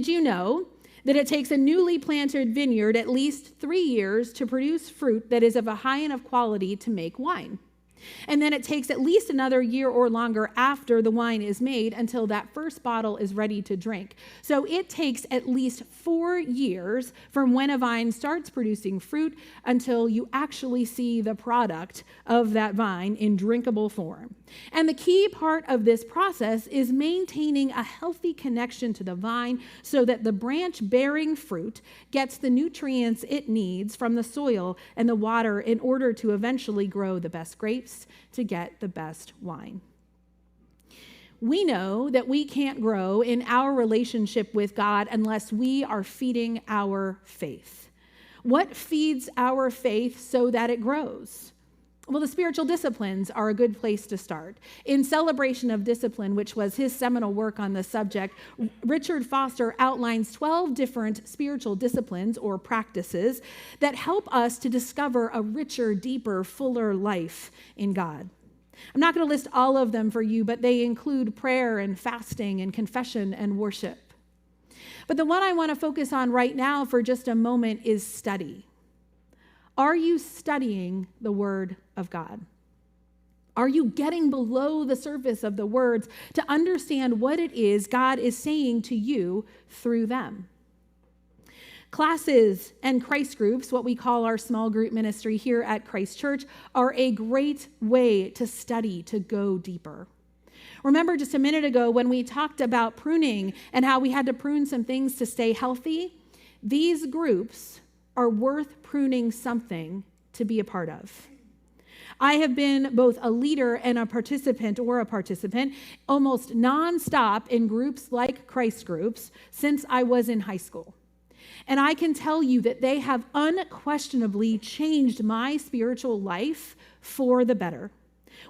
did you know that it takes a newly planted vineyard at least 3 years to produce fruit that is of a high enough quality to make wine? And then it takes at least another year or longer after the wine is made until that first bottle is ready to drink. So it takes at least 4 years from when a vine starts producing fruit until you actually see the product of that vine in drinkable form. And the key part of this process is maintaining a healthy connection to the vine so that the branch bearing fruit gets the nutrients it needs from the soil and the water in order to eventually grow the best grapes to get the best wine. We know that we can't grow in our relationship with God unless we are feeding our faith. What feeds our faith so that it grows? Well, the spiritual disciplines are a good place to start. In Celebration of Discipline, which was his seminal work on the subject, Richard Foster outlines 12 different spiritual disciplines or practices that help us to discover a richer, deeper, fuller life in God. I'm not going to list all of them for you, but they include prayer and fasting and confession and worship. But the one I want to focus on right now for just a moment is study. Are you studying the Word of God? Are you getting below the surface of the words to understand what it is God is saying to you through them? Classes and Christ groups, what we call our small group ministry here at Christ Church, are a great way to study, to go deeper. Remember just a minute ago when we talked about pruning and how we had to prune some things to stay healthy? These groups are worth pruning something to be a part of. I have been both a leader and a participant almost nonstop in groups like Christ groups since I was in high school. And I can tell you that they have unquestionably changed my spiritual life for the better.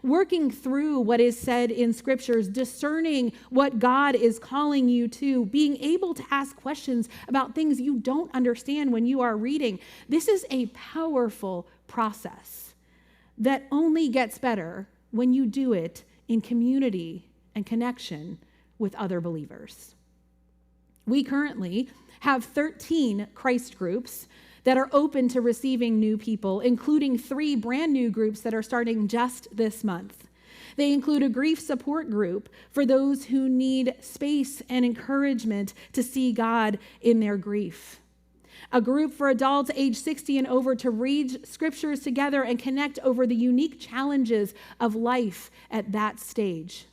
Working through what is said in scriptures, discerning what God is calling you to, being able to ask questions about things you don't understand when you are reading. This is a powerful process that only gets better when you do it in community and connection with other believers. We currently have 13 Christ groups that are open to receiving new people, including 3 brand new groups that are starting just this month. They include a grief support group for those who need space and encouragement to see God in their grief. A group for adults age 60 and over to read scriptures together and connect over the unique challenges of life at that stage.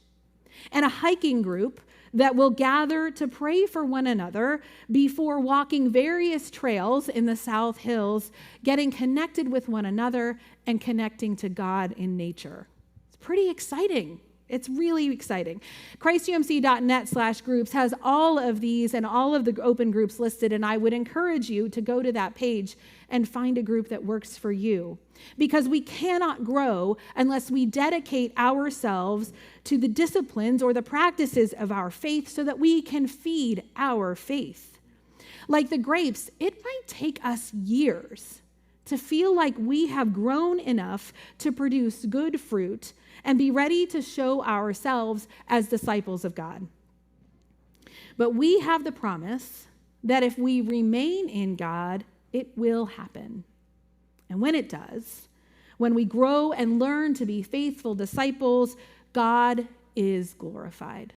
And a hiking group that will gather to pray for one another before walking various trails in the South Hills, getting connected with one another and connecting to God in nature. It's pretty exciting. It's really exciting. ChristUMC.net/groups has all of these and all of the open groups listed, and I would encourage you to go to that page and find a group that works for you. Because we cannot grow unless we dedicate ourselves to the disciplines or the practices of our faith so that we can feed our faith. Like the grapes, it might take us years to feel like we have grown enough to produce good fruit and be ready to show ourselves as disciples of God. But we have the promise that if we remain in God, it will happen. And when it does, when we grow and learn to be faithful disciples, God is glorified.